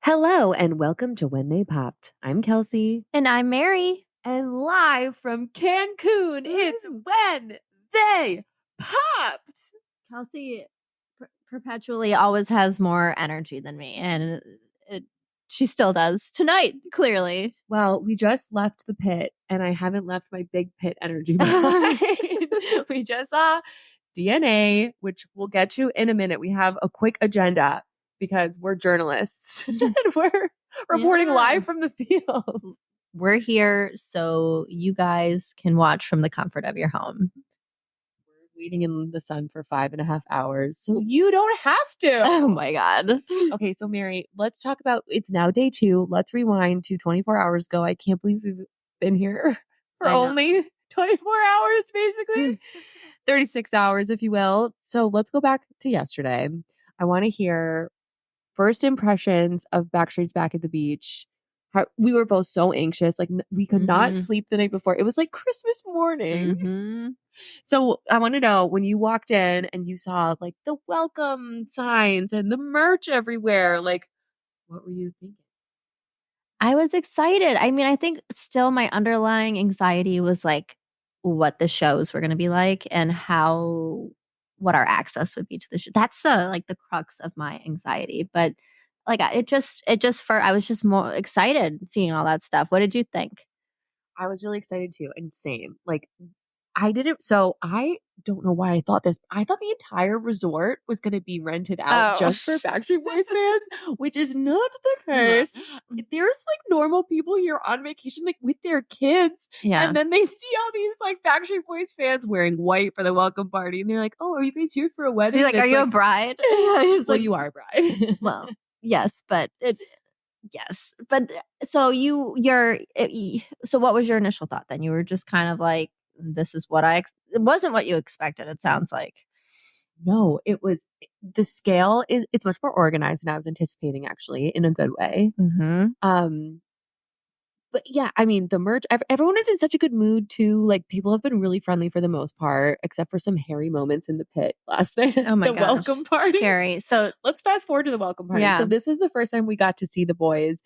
Hello and welcome to When They Popped. I'm Kelsey. And I'm Mary. And live from Cancun, it's When They Popped. Kelsey perpetually always has more energy than me, and she still does tonight, clearly. Well, we just left the pit, and I haven't left my big pit energy behind. We just saw DNA, which we'll get to in a minute. We have a quick agenda because we're journalists and we're reporting live from the field. We're here so you guys can watch from the comfort of your home. We're waiting in the sun for 5.5 hours, so you don't have to. Oh my God. Okay, so Mary, let's talk about, it's now day 2. Let's rewind to 24 hours ago. I can't believe we've been here for only 24 hours, basically. 36 hours, if you will. So let's go back to yesterday. I want to hear first impressions of Backstreet's Back at the Beach. How, we were both so anxious. Like, we could not sleep the night before. It was like Christmas morning. So I want to know, when you walked in and you saw like the welcome signs and the merch everywhere, like, what were you thinking? I was excited. I mean, I think still my underlying anxiety was like what the shows were going to be like and what our access would be to the show. That's the crux of my anxiety. But like I was just more excited seeing all that stuff. What did you think? I was really excited too. And same. Like, I don't know why I thought this. I thought the entire resort was going to be rented out just for Backstreet Boys fans, which is not the case. There's like normal people here on vacation, like with their kids. Yeah. And then they see all these like Backstreet Boys fans wearing white for the welcome party. And they're like, oh, are you guys here for a wedding? You're like, are you a bride? Well, you are a bride. Well, yes, but yes. But so so what was your initial thought then? You were just kind of like, this is what it wasn't what you expected, it sounds like. No, the scale it's much more organized than I was anticipating, actually, in a good way. But yeah, I mean, the merch, everyone is in such a good mood too. Like, people have been really friendly for the most part, except for some hairy moments in the pit last night at Oh my the gosh, welcome party. scary. So let's fast forward to the welcome party. Yeah. So this was the first time we got to see the boys.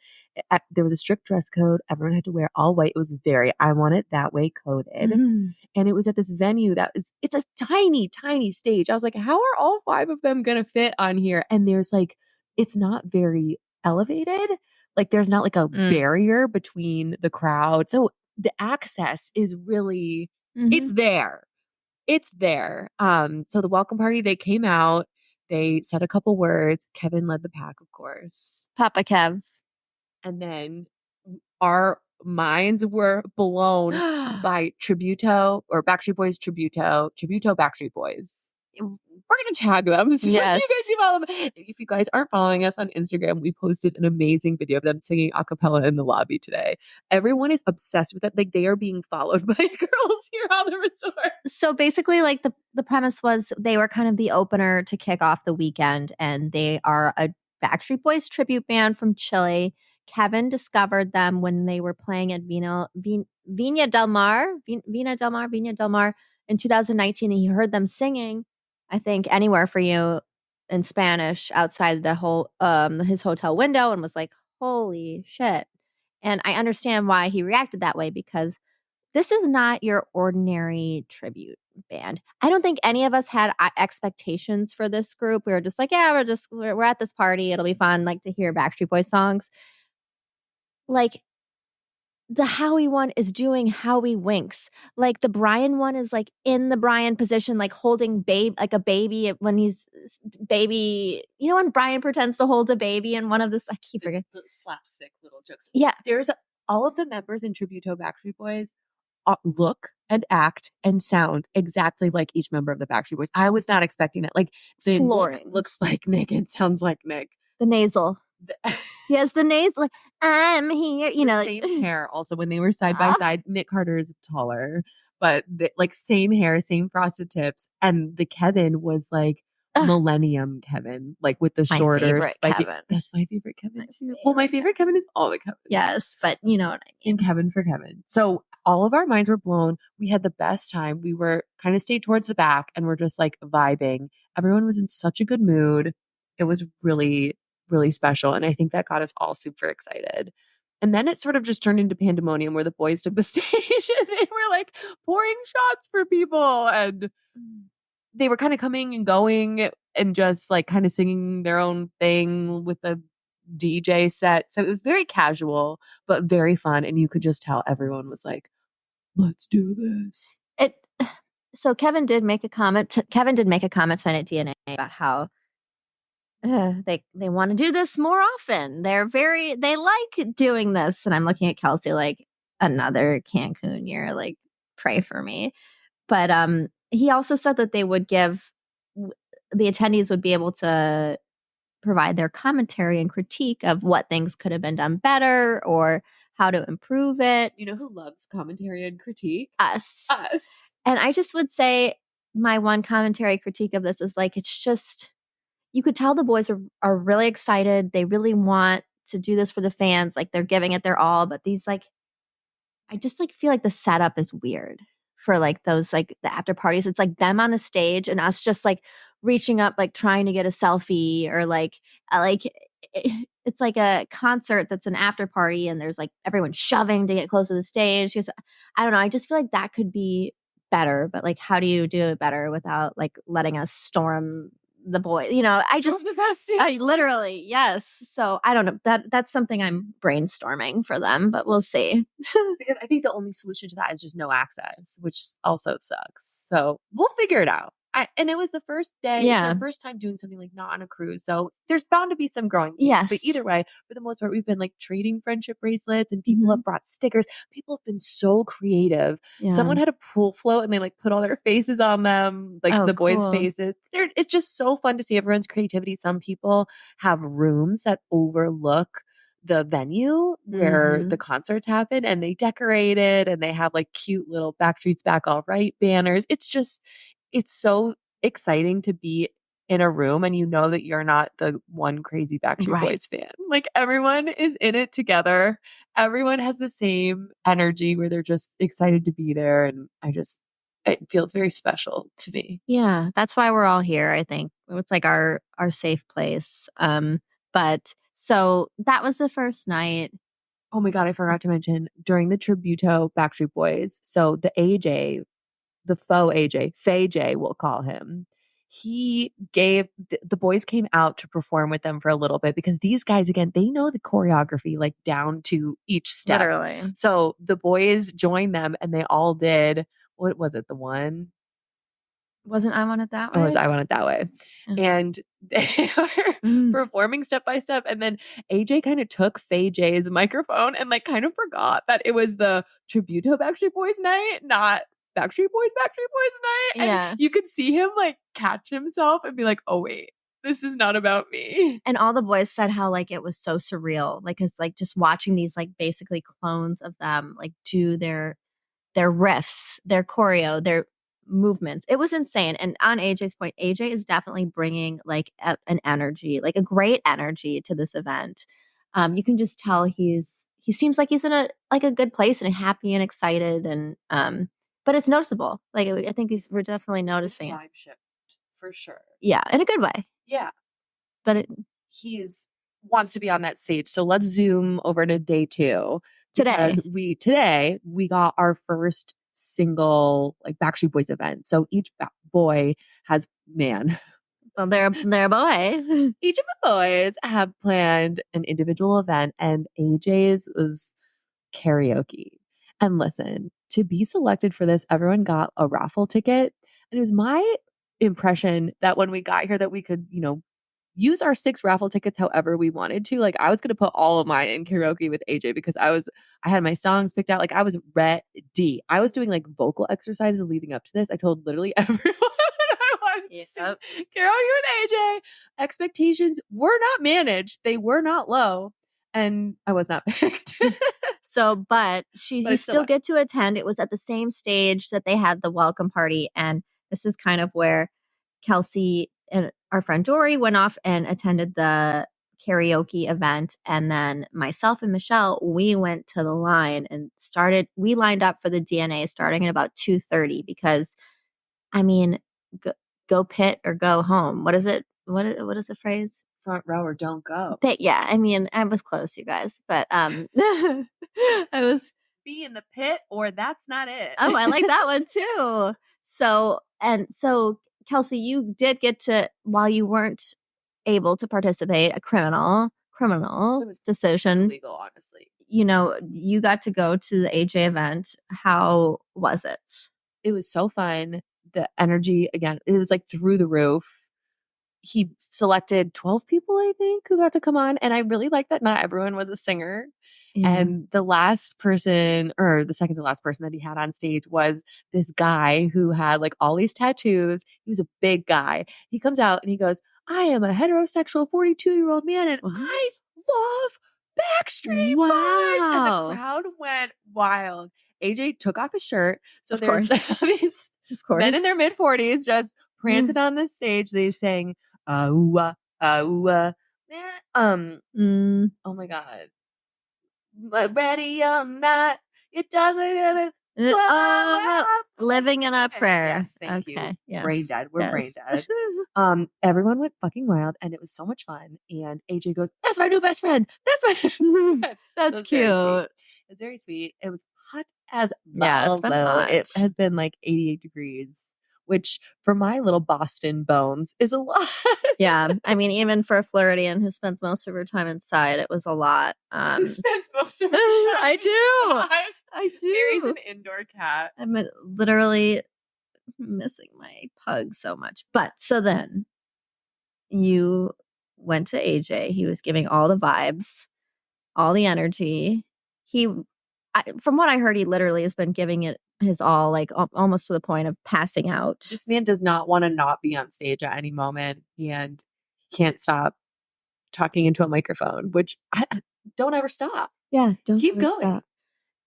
There was a strict dress code. Everyone had to wear all white. It was I want it that way coded. And it was at this venue it's a tiny, tiny stage. I was like, how are all 5 of them going to fit on here? And there's like, it's not very elevated. Like, there's not like a barrier between the crowd. So the access is really, it's there. It's there. So the welcome party, they came out, they said a couple words. Kevin led the pack, of course. Papa Kev. And then our minds were blown by Tributo, or Backstreet Boys Tributo Backstreet Boys. We're going to tag them. So Yes. you guys follow them. If you guys aren't following us on Instagram, we posted an amazing video of them singing a cappella in the lobby today. Everyone is obsessed with it. Like, they are being followed by girls here on the resort. So basically, like the premise was they were kind of the opener to kick off the weekend, and they are a Backstreet Boys tribute band from Chile. Kevin discovered them when they were playing at Viña del Mar in 2019, and he heard them singing, I think, Anywhere for You in Spanish outside his hotel window, and was like, holy shit. And I understand why he reacted that way, because this is not your ordinary tribute band. I don't think any of us had expectations for this group. We were just like, yeah, we're at this party. It'll be fun, like, to hear Backstreet Boys songs. Like, the Howie one is doing Howie winks. Like, the Brian one is like in the Brian position, like holding like a baby when he's baby. You know when Brian pretends to hold a baby in one of I keep forgetting. The slapstick little jokes. Yeah. There's all of the members in Tributo Backstreet Boys look and act and sound exactly like each member of the Backstreet Boys. I was not expecting that. Like, the look looks like Nick and sounds like Nick. The nasal. He has the nasal, like, I'm here, Same hair also. When they were side by side, Nick Carter is taller, but like same hair, same frosted tips. And the Kevin was like Millennium Kevin, like with the shorter Kevin. That's my favorite Kevin too. Well, my favorite Kevin is all the Kevin. Yes, but you know what I mean. And Kevin for Kevin. So all of our minds were blown. We had the best time. We were kind of stayed towards the back and we're just like vibing. Everyone was in such a good mood. It was really really special. And I think that got us all super excited. And then it sort of just turned into pandemonium where the boys took the stage and they were like pouring shots for people. And they were kind of coming and going and just like kind of singing their own thing with a DJ set. So it was very casual, but very fun. And you could just tell everyone was like, let's do this. So Kevin did make a comment tonight at DNA about how they want to do this more often. They like doing this. And I'm looking at Kelsey like, another Cancun year, like, pray for me. But he also said that they would give the attendees would be able to provide their commentary and critique of what things could have been done better or how to improve it. You know who loves commentary and critique? Us. Us. And I just would say my one commentary critique of this is like, it's just, you could tell the boys are really excited. They really want to do this for the fans. Like, they're giving it their all. But these, like, I just like feel like the setup is weird for like those, like the after parties. It's like them on a stage and us just like reaching up, like trying to get a selfie, or like it's like a concert that's an after party and there's like everyone shoving to get close to the stage. Because I don't know, I just feel like that could be better. But like, how do you do it better without like letting us storm the boy? You know, I literally, yes. So I don't know. That's something I'm brainstorming for them, but we'll see. Because I think the only solution to that is just no access, which also sucks. So we'll figure it out. And it was the first day, it's our first time doing something like not on a cruise. So there's bound to be some growing pains. Yes. But either way, for the most part, we've been like trading friendship bracelets and people have brought stickers. People have been so creative. Yeah. Someone had a pool float and they like put all their faces on them, like the boys' faces. It's just so fun to see everyone's creativity. Some people have rooms that overlook the venue where the concerts happen, and they decorate it and they have like cute little Backstreet's Back All Right banners. It's so exciting to be in a room and you know that you're not the one crazy Backstreet Boys fan. Like, everyone is in it together. Everyone has the same energy where they're just excited to be there. And it feels very special to me. Yeah, that's why we're all here, I think. It's like our safe place. But so that was the first night. Oh my God, I forgot to mention during the Tributo Backstreet Boys. So the AJ, the faux AJ, Fay J, we'll call him. He gave the boys came out to perform with them for a little bit because these guys, again, they know the choreography like down to each step. Literally. So the boys joined them and they all did, what was it? The one? Wasn't I Want It That Way? It was I Want It That Way. And they were performing step by step. And then AJ kind of took Fay J's microphone and like kind of forgot that it was the Tributo Backstreet Boys night, not Backstreet Boys night. And you could see him like catch himself and be like, oh wait, this is not about me. And all the boys said how like it was so surreal. Like, it's like just watching these like basically clones of them like do their riffs, their choreo, their movements. It was insane. And on AJ's point, AJ is definitely bringing like an energy, like a great energy to this event. You can just tell he seems like he's in a good place and happy and excited, and but it's noticeable. Like, I think we're definitely noticing vibe shift for sure. Yeah, in a good way. Yeah, but he's wants to be on that stage. So let's zoom over to day 2. Today we got our first single like Backstreet Boys event. So each boy has well, they're a boy. Each of the boys have planned an individual event, and AJ's was karaoke. And listen, to be selected for this, everyone got a raffle ticket. And it was my impression that when we got here that we could, use our 6 raffle tickets however we wanted to. Like, I was going to put all of mine in karaoke with AJ because I had my songs picked out. Like, I was ready. I was doing like vocal exercises leading up to this. I told literally everyone I wanted to sing karaoke with AJ. Expectations were not managed. They were not low. And I was not picked. But you still get to attend. It was at the same stage that they had the welcome party. And this is kind of where Kelsey and our friend Dory went off and attended the karaoke event. And then myself and Michelle, we went to the line and we lined up for the DNA starting at about 2:30 because, I mean, go pit or go home. What is it? What is the phrase? front row or don't go. I mean, I was close, you guys, but I was Be in the pit or that's not it. Oh, I like that one too. So Kelsey, you did get to, while you weren't able to participate, a criminal It was decision. illegal, honestly. You got to go to the AJ event. How was it? It was so fun. The energy, again, it was like through the roof. He selected 12 people, I think, who got to come on. And I really like that not everyone was a singer. Yeah. And the last person, or the second to last person that he had on stage was this guy who had like all these tattoos. He was a big guy. He comes out and he goes, I am a heterosexual 42-year-old man and I love Backstreet Boys. And the crowd went wild. AJ took off his shirt. So Of there's these men in their mid 40s just prancing on this stage. They sang, oh my God. But ready or not, it doesn't living in a prayer. Yes, thank you. Yes. Brain dead. We're brain dead. Everyone went fucking wild and it was so much fun. And AJ goes, that's my new best friend. That's my new best friend. That's cute. It's very sweet. It was hot as Yeah, it's been hot. It has been like 88 degrees, which for my little Boston bones is a lot. Yeah. I mean, even for a Floridian who spends most of her time inside, it was a lot. Who spends most of her time I do. inside? I do. Mary's an indoor cat. I'm literally missing my pug so much. But so then you went to AJ. He was giving all the vibes, all the energy. From what I heard, he literally has been giving it his all, like almost to the point of passing out. This man does not want to not be on stage at any moment and can't stop talking into a microphone, which I don't ever stop. Yeah, don't keep going. Stop.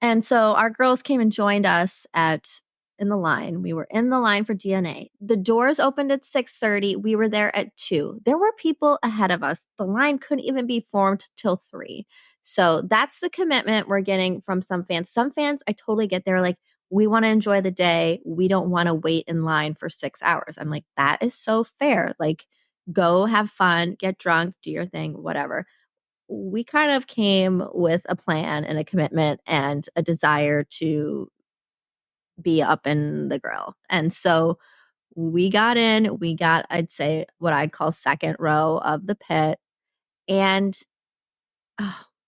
And so our girls came and joined us in the line. We were in the line for DNA. The doors opened at 6:30. We were there at 2. There were people ahead of us. The line couldn't even be formed till 3. So that's the commitment we're getting from some fans. Some fans, I totally get there, like, we want to enjoy the day. We don't want to wait in line for 6 hours. I'm like, that is so fair. Like, go have fun, get drunk, do your thing, whatever. We kind of came with a plan and a commitment and a desire to be up in the grill. And so we got in, I'd say, what I'd call second row of the pit. And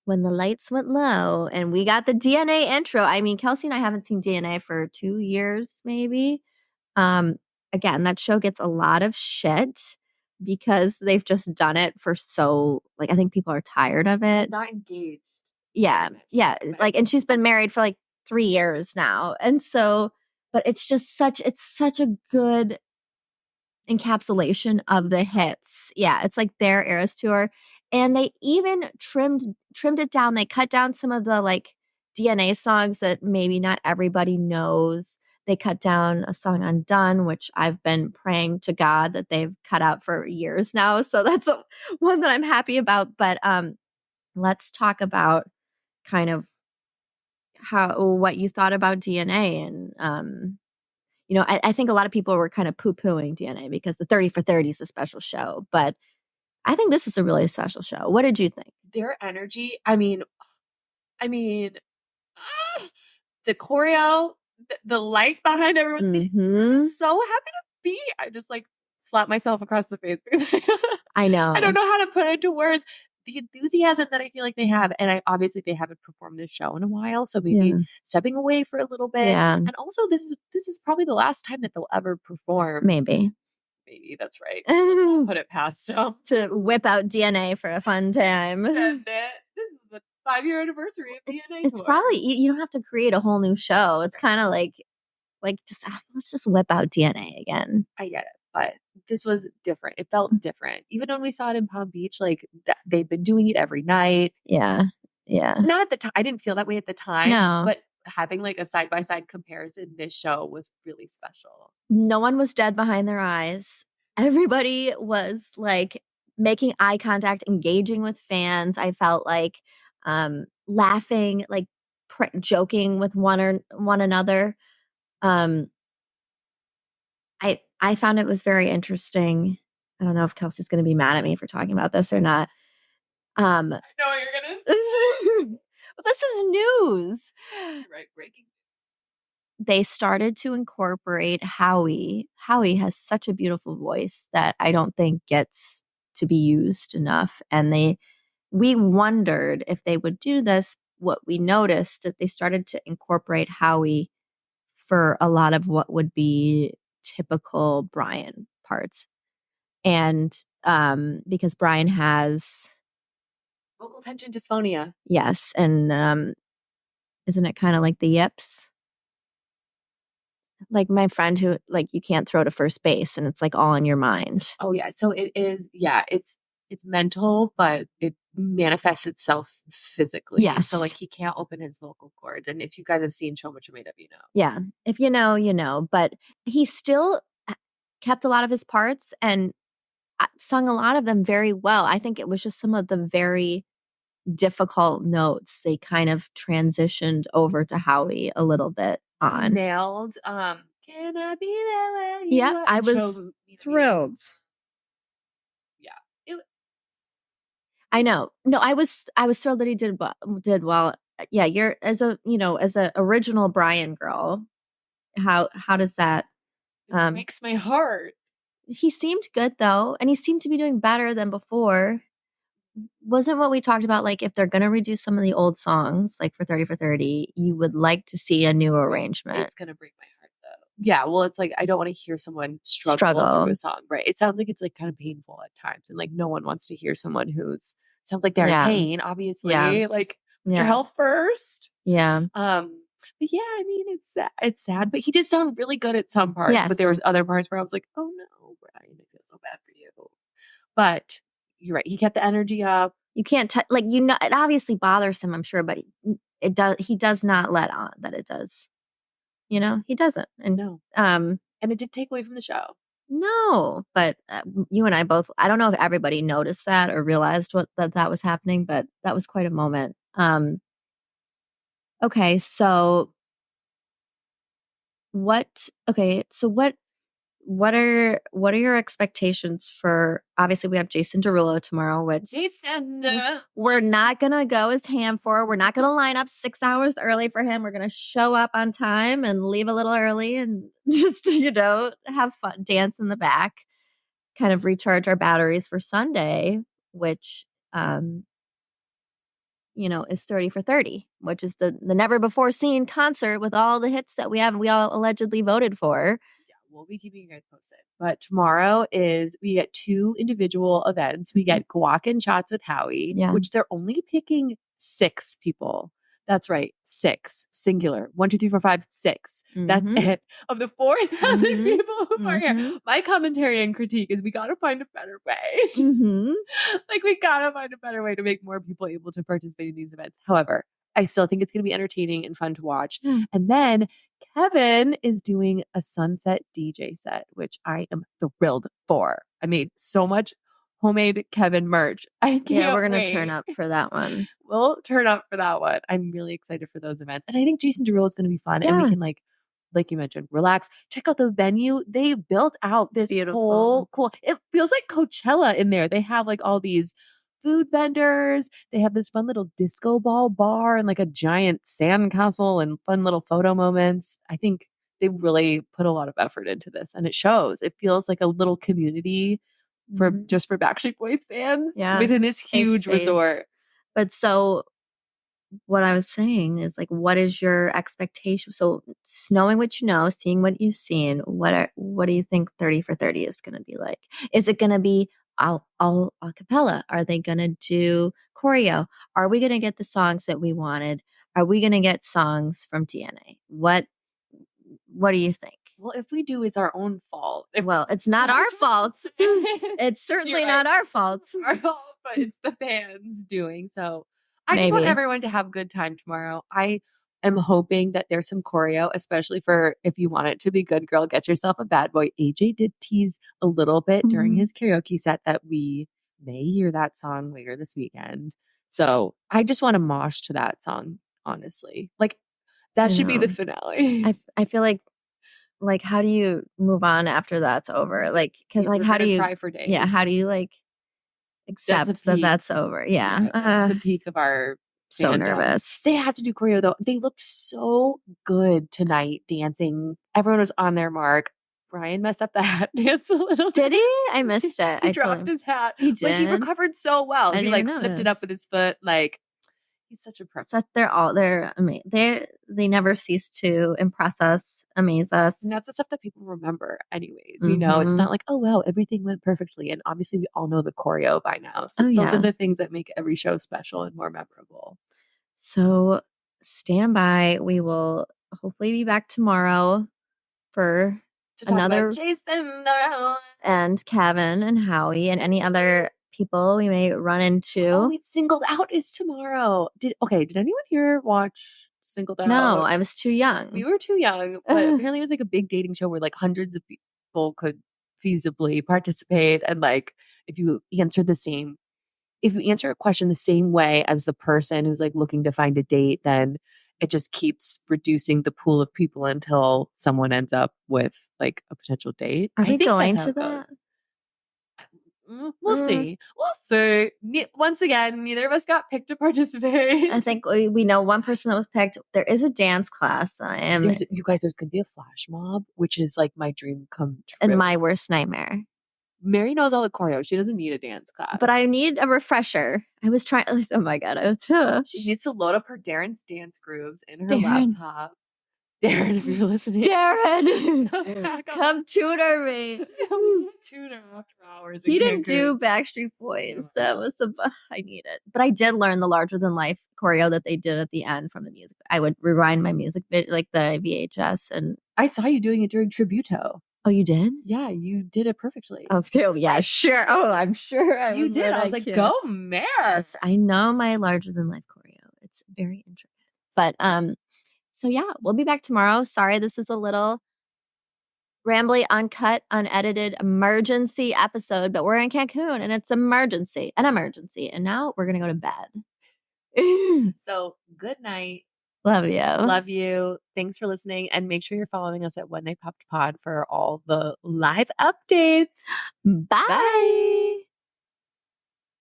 when the lights went low and we got the DNA intro, I mean, Kelsey and I haven't seen DNA for 2 years, maybe. Again, that show gets a lot of shit because they've just done it for I think people are tired of it. Not engaged. Yeah. Yeah. Like, and she's been married for like 3 years now. And so, but it's such a good encapsulation of the hits. Yeah. It's like their Eras tour. And they even trimmed it down. They cut down some of the like DNA songs that maybe not everybody knows. They cut down a song Undone, which I've been praying to God that they've cut out for years now. So that's one that I'm happy about. But let's talk about kind of what you thought about DNA. And I think a lot of people were kind of poo-pooing DNA because the 30 for 30 is a special show, but I think this is a really special show. What did you think? Their energy, I mean the choreo, the light behind everyone. Mm-hmm. So happy to be. I just like slapped myself across the face because I know. I don't know how to put it into words. The enthusiasm that I feel like they have, and obviously they haven't performed this show in a while, so maybe stepping away for a little bit. Yeah. And also, this is probably the last time that they'll ever perform. Maybe that's right. I'll put it past them to whip out DNA for a fun time. This is the 5-year anniversary of DNA. It's probably, you don't have to create a whole new show. It's kind of like just let's just whip out DNA again. I get it, but this was different. It felt different. Even when we saw it in Palm Beach, like they've been doing it every night. Yeah. Yeah. Not at the time. I didn't feel that way at the time. No. But having like a side-by-side comparison, this show was really special. No one was dead behind their eyes. Everybody was like making eye contact, engaging with fans. I felt like laughing, like joking with one another. I found it was very interesting. I don't know if Kelsey's going to be mad at me for talking about this or not. I know what you're going to say. But this is news. Right, breaking. They started to incorporate Howie. Howie has such a beautiful voice that I don't think gets to be used enough. And we wondered if they would do this. What we noticed that they started to incorporate Howie for a lot of what would be typical Brian parts. And because Brian has Vocal tension dysphonia. yes, and isn't it kind of like the yips? Like my friend who like you can't throw to first base and it's like all in your mind. Oh yeah. So it is, yeah, it's mental, but it manifests itself physically. Yes. So like he can't open his vocal cords. And if you guys have seen Show What You Made Of, you know. Yeah. If you know, you know. But he still kept a lot of his parts and sung a lot of them very well. I think it was just some of the very difficult notes they kind of transitioned over to Howie a little bit on. Nailed. Can I be there where you yeah, are? I was thrilled. Yeah. I know. No, I was thrilled that he did well. Yeah, you're as a original Brian girl. How does that It breaks my heart. He seemed good though, and he seemed to be doing better than before. Wasn't what we talked about, like if they're going to redo some of the old songs, like for 30 for 30, you would like to see a new arrangement. It's going to break my heart though. Yeah, well, it's like I don't want to hear someone struggle through a song, right? It sounds like it's like kind of painful at times, and like no one wants to hear someone who's sounds like they're in pain, obviously. Yeah. Like put your health first. Yeah. But yeah, I mean it's sad, but he did sound really good at some parts. Yes. But there was other parts where I was like, oh no, Brian, I feel so bad for you. But you're right, he kept the energy up. You can't like it obviously bothers him, I'm sure, but he does not let on that it does. You know, he doesn't. And no. And it did take away from the show. No, but you and I both, I don't know if everybody noticed that or realized that was happening, but that was quite a moment. Okay, so what what are your expectations for, obviously we have Jason Derulo tomorrow, which we're not gonna go as ham for. We're not gonna line up 6 hours early for him. We're gonna show up on time and leave a little early and just have fun, dance in the back, kind of recharge our batteries for Sunday, which is 30 for 30, which is the never before seen concert with all the hits that we all allegedly voted for. Yeah, we'll be keeping you guys posted. But tomorrow we get 2 individual events. We get Guac and Shots with Howie, which they're only picking 6 people. That's right. 6, singular. 1, 2, 3, 4, 5, 6. That's it. Of the 4,000 people who are here. My commentary and critique is we got to find a better way. Like we got to find a better way to make more people able to participate in these events. However, I still think it's going to be entertaining and fun to watch. And then Kevin is doing a sunset DJ set, which I am thrilled for. I made so much homemade Kevin merch. I can't we're going to turn up for that one. We'll turn up for that one. I'm really excited for those events. And I think Jason Derulo is going to be fun. And we can like you mentioned, relax. Check out the venue. They built out this whole cool. It feels like Coachella in there. They have like all these food vendors. They have this fun little disco ball bar and like a giant sand castle and fun little photo moments. I think they really put a lot of effort into this, and it shows. It feels like a little community for Backstreet Boys fans within this huge resort. But so what I was saying is like, what is your expectation? So knowing what you know, seeing what you've seen, what do you think 30 for 30 is going to be like? Is it going to be all a cappella? Are they going to do choreo? Are we going to get the songs that we wanted? Are we going to get songs from DNA? What do you think? Well, if we do, it's our own fault. Well, it's not our fault. It's certainly not our fault. It's our fault, but it's the fans doing. So I just want everyone to have a good time tomorrow. I am hoping that there's some choreo, especially for if you want it to be good, girl, get yourself a bad boy. AJ did tease a little bit during his karaoke set that we may hear that song later this weekend. So I just want to mosh to that song, honestly. Like that should be the finale. I feel like like, how do you move on after that's over? Like, because like, You're how do gonna you? cry for Yeah, days. how do you like That's a accept that peak. that's over? Yeah, Yeah, that's the peak of our so fandom. nervous. They have to do choreo though. They looked so good tonight dancing. Everyone was on their mark. Brian messed up the hat dance a little Did bit. he? I missed it. He I dropped totally. his hat. He But he did. recovered so well. I He didn't even like flipped it up notice. with his foot. Like he's such a pro. Such they're amazing. They never cease to impress us, amaze us. And that's the stuff that people remember anyways. It's Mm-hmm. not like, oh wow, everything went perfectly. And obviously we all know the choreo by now. So Oh those are yeah. the things that make every show special and more memorable. So stand by. We will hopefully be back tomorrow for To talk about another Jason Derulo. and Kevin and Howie and any other people we may run into. Oh, it's Singled Out is tomorrow. Did anyone here watch Singled No, Out? I was too young. We were too young, but apparently it was like a big dating show where like hundreds of people could feasibly participate. And like if you answer a question the same way as the person who's like looking to find a date, then it just keeps reducing the pool of people until someone ends up with like a potential date. Are I we think that's going how to it goes. that? We'll see. We'll see. Once again, neither of us got picked to participate. I think we know one person that was picked. There is a dance class. I am You guys, there's gonna be a flash mob, which is like my dream come in true. my worst nightmare. Mary knows all the choreo. She doesn't need a dance class. But I need a refresher. I was trying. Oh my god! She needs to load up her Darren's dance grooves in her Darren. laptop. Darren, if you're listening, Darren, come tutor me. Tutor after hours. He didn't do Backstreet Boys. That was I need it. But I did learn the larger than life choreo that they did at the end from the music. I would rewind my music like the VHS, and I saw you doing it during Tributo. Oh, you did? Yeah, you did it perfectly. Oh, yeah, sure. Oh, I'm sure you did. I was like, go Mare. Yes, I know my larger than life choreo. It's very intricate. But so yeah, we'll be back tomorrow. Sorry, this is a little rambly, uncut, unedited emergency episode, but we're in Cancun and it's an emergency. And now we're gonna go to bed. So good night. Love you. Love you. Thanks for listening. And make sure you're following us at When They Popped Pod for all the live updates. Bye.